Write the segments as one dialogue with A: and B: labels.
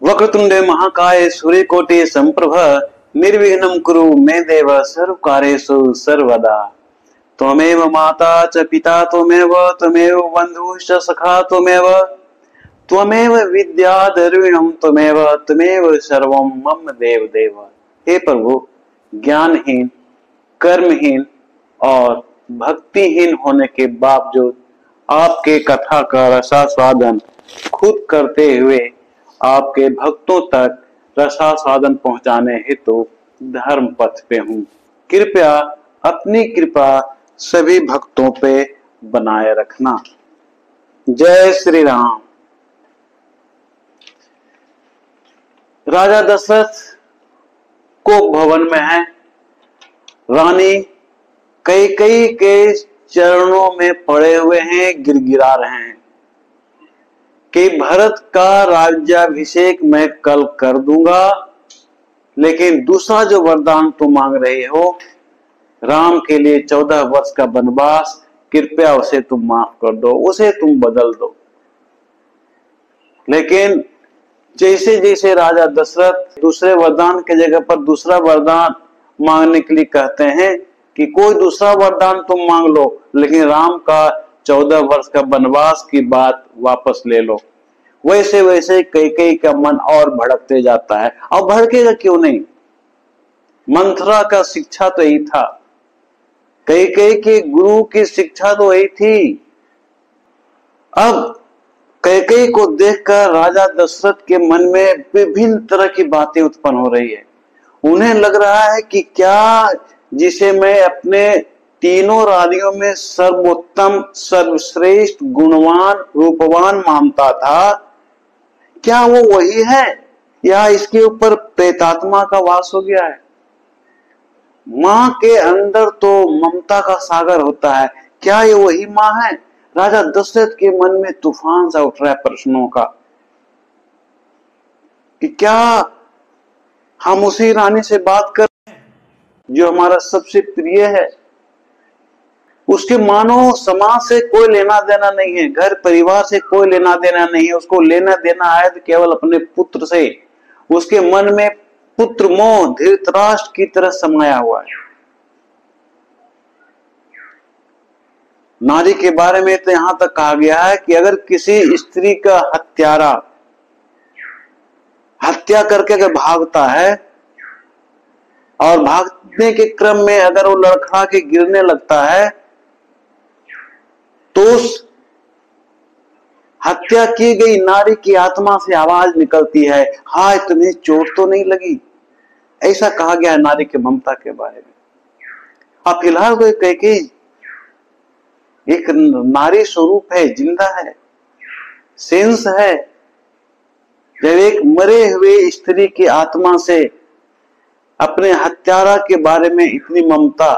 A: वक्रतुंडे महाकाय सूर्यकोटि संप्रभ निर्विघ्नं कुरु मे देव सर्वकार्येषु सर्वदा। त्वमेव माता च पिता त्वमेव बन्धुश्च सखा त्वमेव विद्या द्रविणं त्वमेव सर्वं मम देव देव। हे प्रभु, ज्ञानहीन, कर्महीन और भक्तिहीन होने के बावजूद आपके कथा का रसास्वादन खुद करते हुए आपके भक्तों तक रसास्वादन पहुंचाने हेतु धर्म पथ पे हूं। कृपया अपनी कृपा सभी भक्तों पे बनाए रखना। जय श्री राम। राजा दशरथ को भवन में है, रानी कैकेयी के चरणों में पड़े हुए हैं, गिड़गिड़ा रहे हैं कि भरत का राज्याभिषेक मैं कल कर दूंगा, लेकिन दूसरा जो वरदान तुम मांग रहे हो, राम के लिए 14 वर्ष का वनवास, कृपया उसे तुम माफ कर दो, उसे तुम बदल दो। लेकिन जैसे जैसे राजा दशरथ दूसरे वरदान के जगह पर दूसरा वरदान मांगने के लिए कहते हैं कि कोई दूसरा वरदान तुम मांग लो, लेकिन राम का 14 वर्ष का वनवास की बात वापस ले लो, वैसे वैसे कैकेयी का मन और भड़कते जाता है। और भड़केगा क्यों नहीं, मंथरा का शिक्षा तो यही था, कैकेयी के गुरु की शिक्षा तो यही थी। अब कैकेयी को देखकर राजा दशरथ के मन में विभिन्न तरह की बातें उत्पन्न हो रही है। उन्हें लग रहा है कि क्या जिसे मैं अपने तीनों रानियों में सर्वोत्तम, सर्वश्रेष्ठ, गुणवान, रूपवान मानता था, क्या वो वही है या इसके ऊपर प्रेतात्मा का वास हो गया है? मां के अंदर तो ममता का सागर होता है, क्या ये वही मां है? राजा दशरथ के मन में तूफान सा उठ रहा है प्रश्नों का कि क्या हम उसी रानी से बात कर रहे हैं जो हमारा सबसे प्रिय है। उसके मानो समाज से कोई लेना देना नहीं है, घर परिवार से कोई लेना देना नहीं है, उसको लेना देना है तो केवल अपने पुत्र से। उसके मन में पुत्र मोह धृतराष्ट्र की तरह समाया हुआ है। नारी के बारे में तो यहां तक कहा गया है कि अगर किसी स्त्री का हत्यारा हत्या करके अगर भागता है और भागने के क्रम में अगर वो लड़खड़ा के गिरने लगता है, तो उस हत्या की गई नारी की आत्मा से आवाज निकलती है, हाय तुम्हें चोट तो नहीं लगी। ऐसा कहा गया है नारी के ममता के बारे में। अब फिलहाल तो कैकेयी एक नारी स्वरूप है, जिंदा है, सेंस है। जब एक मरे हुए स्त्री की आत्मा से अपने हत्यारा के बारे में इतनी ममता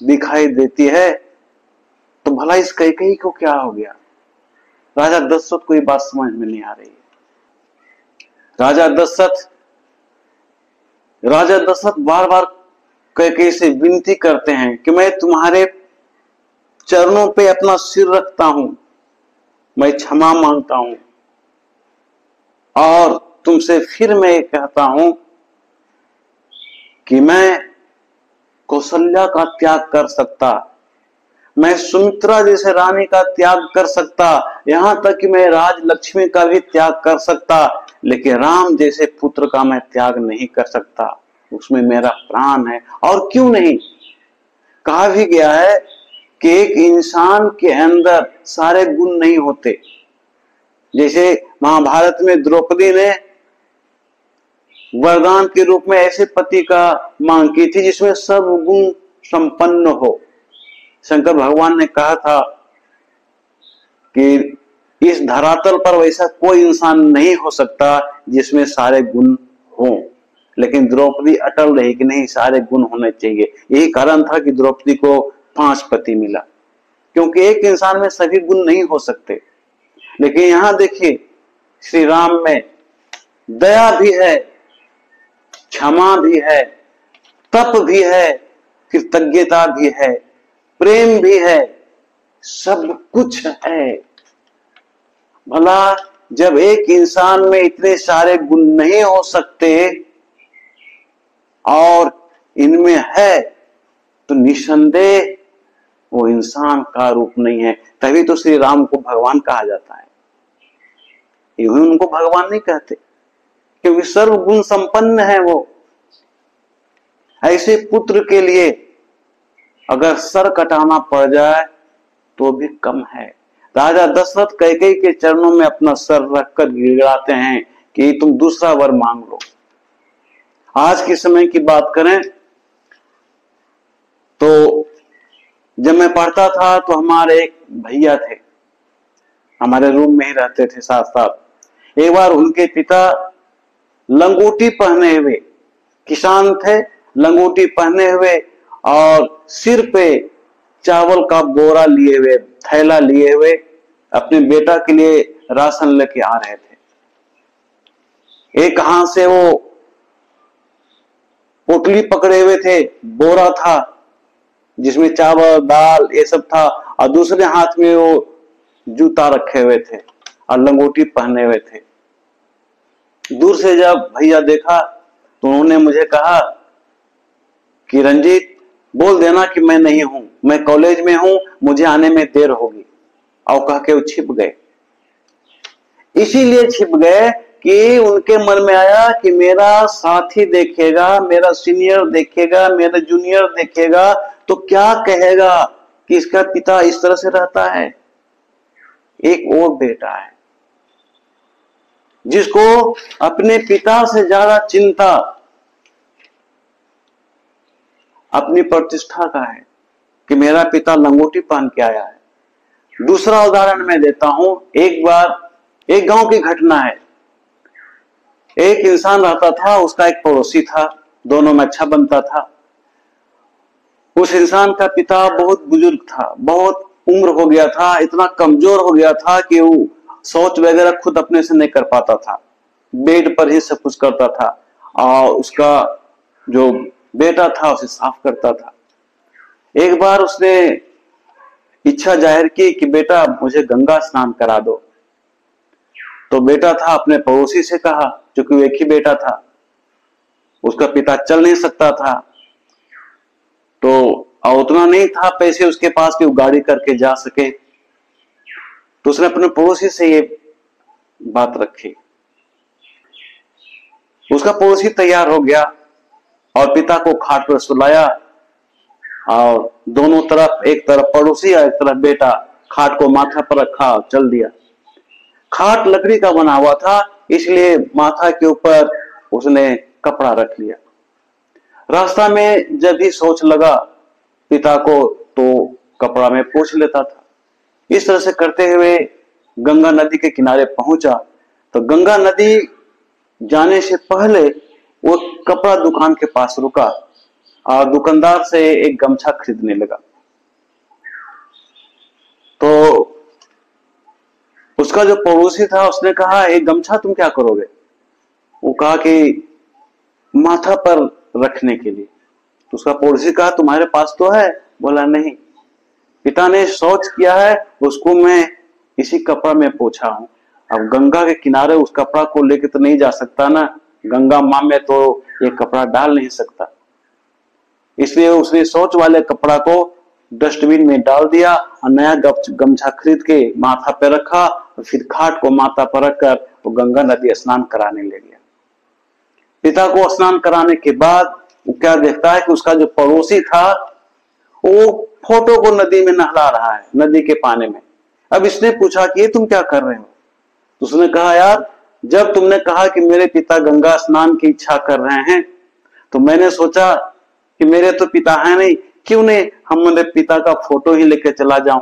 A: दिखाई देती है, तो भला इस कैकेयी को क्या हो गया? राजा दशरथ को ये बात समझ में नहीं आ रही है। राजा दशरथ बार बार कैकेयी से विनती करते हैं कि मैं तुम्हारे चरणों पे अपना सिर रखता हूं, मैं क्षमा मांगता हूं, और तुमसे फिर मैं कहता हूं कि मैं कौशल्या का त्याग कर सकता, मैं सुमित्रा जैसे रानी का त्याग कर सकता, यहां तक कि मैं राजलक्ष्मी का भी त्याग कर सकता, लेकिन राम जैसे पुत्र का मैं त्याग नहीं कर सकता, उसमें मेरा प्राण है। और क्यों नहीं? कहा भी गया है कि एक इंसान के अंदर सारे गुण नहीं होते। जैसे महाभारत में द्रौपदी ने वरदान के रूप में ऐसे पति का मांग की थी जिसमें सब गुण संपन्न हो। शंकर भगवान ने कहा था कि इस धरातल पर वैसा कोई इंसान नहीं हो सकता जिसमें सारे गुण हो, लेकिन द्रौपदी अटल रही कि नहीं, सारे गुण होने चाहिए। यही कारण था कि द्रौपदी को 5 पति मिला, क्योंकि एक इंसान में सभी गुण नहीं हो सकते। लेकिन यहां देखिए, श्री राम में दया भी है, क्षमा भी है, तप भी है, कृतज्ञता भी है, प्रेम भी है, सब कुछ है। भला जब एक इंसान में इतने सारे गुण नहीं हो सकते और इनमें है, तो निसंदेह वो इंसान का रूप नहीं है। तभी तो श्री राम को भगवान कहा जाता है। यूं उनको भगवान नहीं कहते, क्योंकि सर्व गुण संपन्न है वो। ऐसे पुत्र के लिए अगर सर कटाना पड़ जाए तो भी कम है। राजा दशरथ कैकेयी के चरणों में अपना सर रखकर गिड़गिड़ाते हैं कि तुम दूसरा वर मांग लो। आज के समय की बात करें तो जब मैं पढ़ता था तो हमारे एक भैया थे, हमारे रूम में ही रहते थे साथ साथ। एक बार उनके पिता लंगोटी पहने हुए, किसान थे, लंगोटी पहने हुए और सिर पे चावल का बोरा लिए हुए, थैला लिए हुए अपने बेटा के लिए राशन लेके आ रहे थे। एक हाथ से वो पोटली पकड़े हुए थे, बोरा था जिसमें चावल दाल ये सब था, और दूसरे हाथ में वो जूता रखे हुए थे और लंगोटी पहने हुए थे। दूर से जब भैया देखा तो उन्होंने मुझे कहा कि रंजीत, बोल देना कि मैं नहीं हूं, मैं कॉलेज में हूं, मुझे आने में देर होगी। और कह के वो छिप गए। इसीलिए छिप गए कि उनके मन में आया कि मेरा साथी देखेगा, मेरा सीनियर देखेगा, मेरा जूनियर देखेगा तो क्या कहेगा कि इसका पिता इस तरह से रहता है। एक और बेटा है जिसको अपने पिता से ज्यादा चिंता अपनी प्रतिष्ठा का है कि मेरा पिता लंगोटी पहन के आया है। दूसरा उदाहरण मैं देता हूं। एक बार एक गांव की घटना है। एक इंसान रहता था, उसका एक पड़ोसी था, दोनों में अच्छा बनता था। उस इंसान का पिता बहुत बुजुर्ग था, बहुत उम्र हो गया था, इतना कमजोर हो गया था कि वो शौच वगैरह खुद अपने से नहीं कर पाता था, बेड पर ही सब कुछ करता था, और उसका जो बेटा था उसे साफ करता था। एक बार उसने इच्छा जाहिर की कि बेटा मुझे गंगा स्नान करा दो। तो बेटा था, अपने पड़ोसी से कहा, क्योंकि एक ही बेटा था, उसका पिता चल नहीं सकता था, तो उतना नहीं था पैसे उसके पास कि वो गाड़ी करके जा सके। तो उसने अपने पड़ोसी से ये बात रखी। उसका पड़ोसी तैयार हो गया और पिता को खाट पर सुलाया, और दोनों तरफ, एक तरफ पड़ोसी और एक तरफ बेटा, खाट को माथा पर रखा, चल दिया। खाट लकड़ी का बना हुआ था, इसलिए माथा के ऊपर उसने कपड़ा रख लिया। रास्ता में जब भी सोच लगा पिता को तो कपड़ा में पोंछ लेता था। इस तरह से करते हुए गंगा नदी के किनारे पहुंचा। तो गंगा नदी जाने से पहले वो कपड़ा दुकान के पास रुका और दुकानदार से एक गमछा खरीदने लगा। तो उसका जो पड़ोसी था उसने कहा, एक गमछा तुम क्या करोगे? वो कहा कि माथा पर रखने के लिए। तो उसका पड़ोसी कहा, तुम्हारे पास तो है? बोला नहीं, पिता ने शौच किया है, उसको मैं इसी कपड़ा में पोंछा हूं। अब गंगा के किनारे उस कपड़ा को लेके तो नहीं जा सकता ना, गंगा मां में तो ये कपड़ा डाल नहीं सकता। इसलिए उसने शौच वाले कपड़ा को डस्टबिन में डाल दिया और नया गमछा खरीद के माथा पे रखा, और फिर खाट को माथा पर रखकर वो गंगा नदी स्नान कराने ले गया। पिता को स्नान कराने के बाद वो क्या देखता है कि उसका जो पड़ोसी था वो फोटो को नदी में नहला रहा है, नदी के पानी में। अब इसने पूछा कि ये तुम क्या कर रहे हो? तो उसने कहा, यार जब तुमने कहा कि मेरे पिता गंगा स्नान की इच्छा कर रहे हैं तो मैंने सोचा कि मेरे तो पिता है नहीं, क्यों नहीं हम मेरे पिता का फोटो ही लेकर चला जाऊं।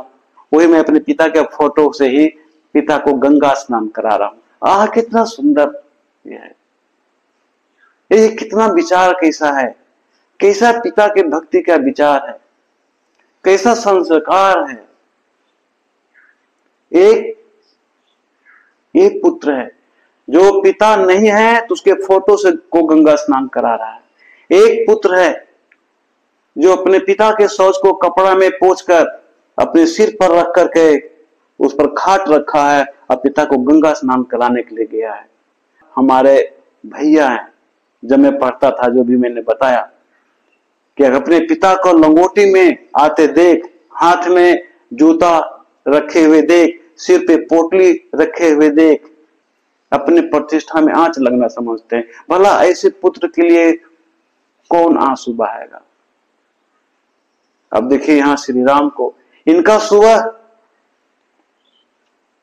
A: वही मैं अपने पिता के फोटो से ही पिता को गंगा स्नान करा रहा हूं। आह कितना सुंदर ये है, ये कितना विचार कैसा है, कैसा पिता के भक्ति का विचार है, कैसा संस्कार है। एक पुत्र है जो पिता नहीं है तो उसके फोटो से को गंगा स्नान करा रहा है। एक पुत्र है जो अपने पिता के शौच को कपड़ा में पोंछकर अपने सिर पर रख करके उस पर खाट रखा है और पिता को गंगा स्नान कराने के लिए गया है। हमारे भैया हैं, जब मैं पढ़ता था, जो भी मैंने बताया कि अपने पिता को लंगोटी में आते देख, हाथ में जूता रखे हुए देख, सिर पे पोटली रखे हुए देख, अपने प्रतिष्ठा में आंच लगना समझते हैं। भला ऐसे पुत्र के लिए कौन आंसू बहाएगा? अब देखिए यहां श्री राम को, इनका सुबह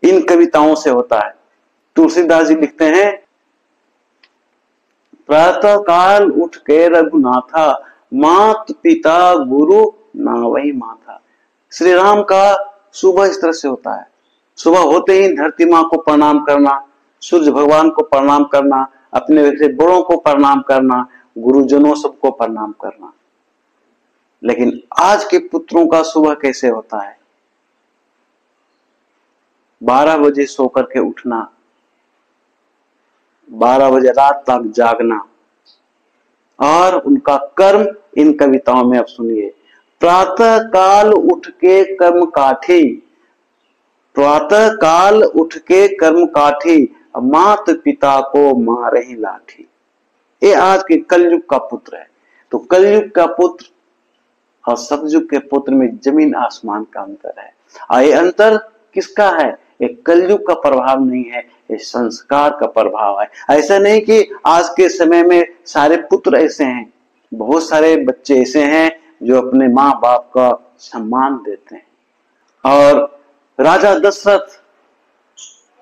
A: इन कविताओं से होता है। तुलसीदास जी लिखते हैं, प्रातः काल उठ के रघुनाथा, मात पिता गुरु ना वही माथा। श्री राम का सुबह इस तरह से होता है। सुबह होते ही धरती माँ को प्रणाम करना, सूर्य भगवान को प्रणाम करना, अपने बड़ों को प्रणाम करना, गुरुजनों सबको प्रणाम करना। लेकिन आज के पुत्रों का सुबह कैसे होता है? 12 बजे सो करके उठना, 12 बजे रात तक जागना, और उनका कर्म इन कविताओं में अब सुनिए। प्रातः काल उठ के कर्म काठी, प्रातः काल उठ के कर्म काठी, मात पिता को मारही लाठी। ये आज के कलयुग का पुत्र है। तो कलयुग का पुत्र और सतयुग के पुत्र में जमीन आसमान का अंतर है। और ये अंतर किसका है? ये कलयुग का प्रभाव नहीं है, ये संस्कार का प्रभाव है। ऐसा नहीं कि आज के समय में सारे पुत्र ऐसे हैं, बहुत सारे बच्चे ऐसे हैं जो अपने माँ बाप का सम्मान देते हैं। और राजा दशरथ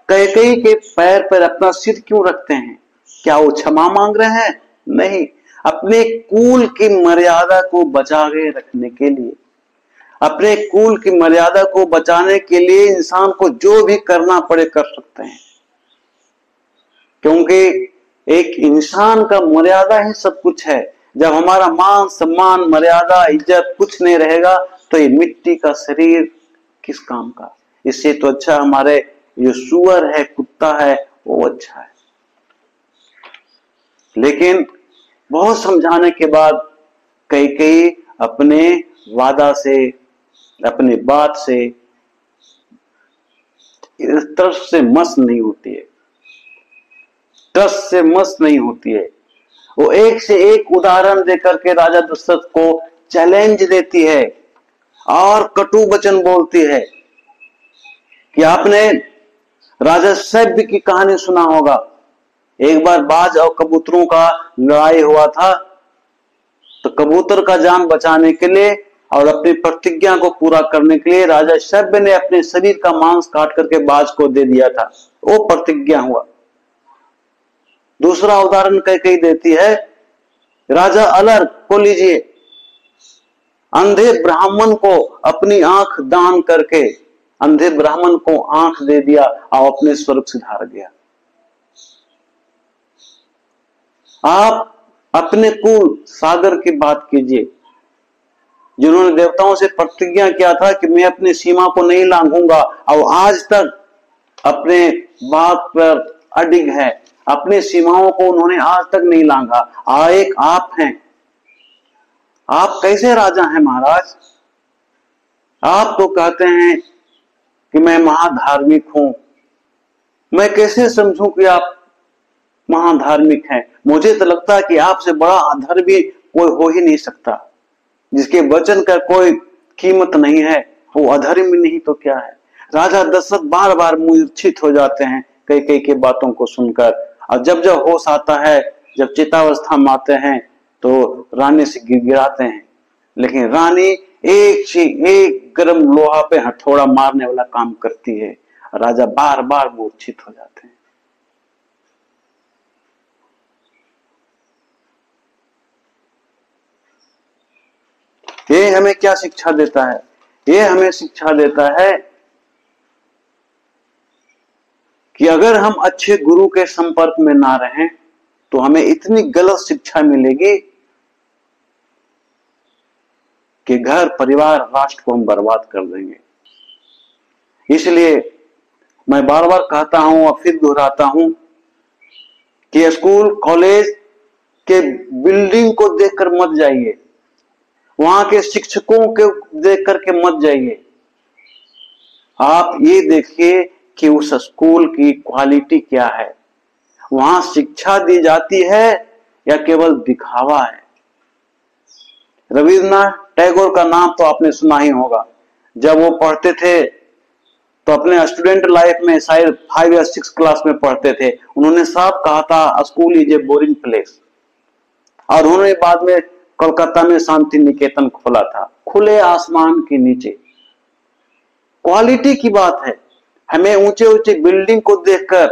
A: कैकेयी के पैर पर अपना सिर क्यों रखते हैं? क्या वो क्षमा मांग रहे हैं? नहीं, अपने कुल की मर्यादा को बचा के रखने के लिए, अपने कुल की मर्यादा को बचाने के लिए इंसान को जो भी करना पड़े कर सकते हैं, क्योंकि एक इंसान का मर्यादा ही सब कुछ है। जब हमारा मान सम्मान मर्यादा इज्जत कुछ नहीं रहेगा तो ये मिट्टी का शरीर किस काम का? इससे तो अच्छा हमारे जो सुअर है, कुत्ता है, वो अच्छा है। लेकिन बहुत समझाने के बाद कैकेयी अपने वादा से, अपनी बात से इस तरफ से मस्त नहीं होती है, ट्रस्ट से मस्त नहीं होती है। वो एक से एक उदाहरण देकर के राजा दशरथ को चैलेंज देती है और कटु वचन बोलती है कि आपने राजा शैब्य की कहानी सुना होगा। एक बार बाज और कबूतरों का लड़ाई हुआ था, तो कबूतर का जान बचाने के लिए और अपनी प्रतिज्ञा को पूरा करने के लिए राजा शैब्य ने अपने शरीर का मांस काट करके बाज को दे दिया था। वो प्रतिज्ञा हुआ। दूसरा उदाहरण कैकेयी देती है, राजा अलर्क को लीजिए, अंधे ब्राह्मण को अपनी आंख दान करके अंधे ब्राह्मण को आंख दे दिया और अपने स्वर्ग सिधार गया। आप अपने कुल सागर की बात कीजिए, जिन्होंने देवताओं से प्रतिज्ञा किया था कि मैं अपनी सीमा को नहीं लांघूंगा, और आज तक अपने बात पर अडिग है, अपनी सीमाओं को उन्होंने आज तक नहीं लांघा। एक आप हैं, आप कैसे राजा हैं महाराज? आप तो कहते हैं कि मैं महाधार्मिक हूं, मैं कैसे समझूं कि आप महाधार्मिक हैं? मुझे तो लगता है कि आपसे बड़ा अधर्मी कोई हो ही नहीं सकता, जिसके वचन का कोई कीमत नहीं है, वो अधर्मी नहीं तो क्या है? राजा दशरथ बार बार मूर्छित हो जाते हैं कैकेयी की बातों को सुनकर, और जब जब होश आता है, जब चितावस्था में आते हैं, तो रानी से गिड़गिड़ाते हैं। लेकिन रानी एक से एक गर्म लोहा पे हथौड़ा मारने वाला काम करती है। राजा बार बार मूर्छित हो जाते हैं। ये हमें क्या शिक्षा देता है? ये हमें शिक्षा देता है कि अगर हम अच्छे गुरु के संपर्क में ना रहें तो हमें इतनी गलत शिक्षा मिलेगी कि घर परिवार राष्ट्र को हम बर्बाद कर देंगे। इसलिए मैं बार बार कहता हूं और फिर दोहराता हूं कि स्कूल कॉलेज के बिल्डिंग को देखकर मत जाइए, वहां के शिक्षकों को देख करके मत जाइए। आप ये देखिए कि उस स्कूल की क्वालिटी क्या है, वहां शिक्षा दी जाती है या केवल दिखावा है। रविन्द्रनाथ टैगोर का नाम तो आपने सुना ही होगा। जब वो पढ़ते थे तो अपने स्टूडेंट लाइफ में शायद 5 या 6 क्लास में पढ़ते थे, उन्होंने साफ कहा था school is a boring place. और उन्होंने बाद में कोलकाता में शांति निकेतन खोला था, खुले आसमान के नीचे। क्वालिटी की बात है। हमें ऊंचे ऊंचे बिल्डिंग को देखकर,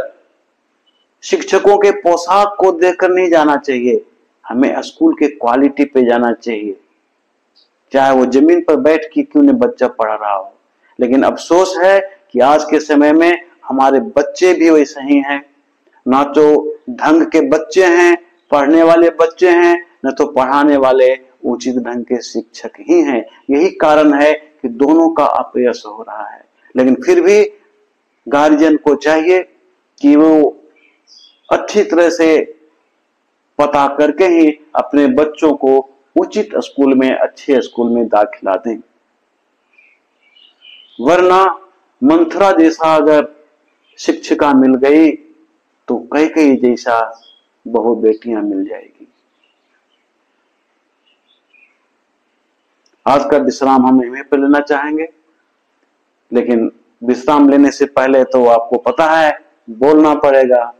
A: शिक्षकों के पोशाक को देखकर नहीं जाना चाहिए, हमें स्कूल के क्वालिटी पे जाना चाहिए, चाहे वो जमीन पर बैठ के क्यों न बच्चा पढ़ रहा हो। लेकिन अफसोस है कि आज के समय में हमारे बच्चे भी वैसे ही हैं, ना तो ढंग के बच्चे हैं, पढ़ने वाले बच्चे हैं, न तो पढ़ाने वाले उचित ढंग के शिक्षक ही हैं। यही कारण है कि दोनों का अपयश हो रहा है। लेकिन फिर भी गार्जियन को चाहिए कि वो अच्छी तरह से पता करके ही अपने बच्चों को उचित स्कूल में, अच्छे स्कूल में दाखिला दें। वरना मंथरा जैसा अगर शिक्षिका मिल गई तो कैकेयी जैसा बहु बेटियां मिल जाएगी। आज का विश्राम हम यहीं पर लेना चाहेंगे, लेकिन विश्राम लेने से पहले तो आपको पता है बोलना पड़ेगा,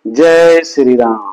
A: जय श्री राम।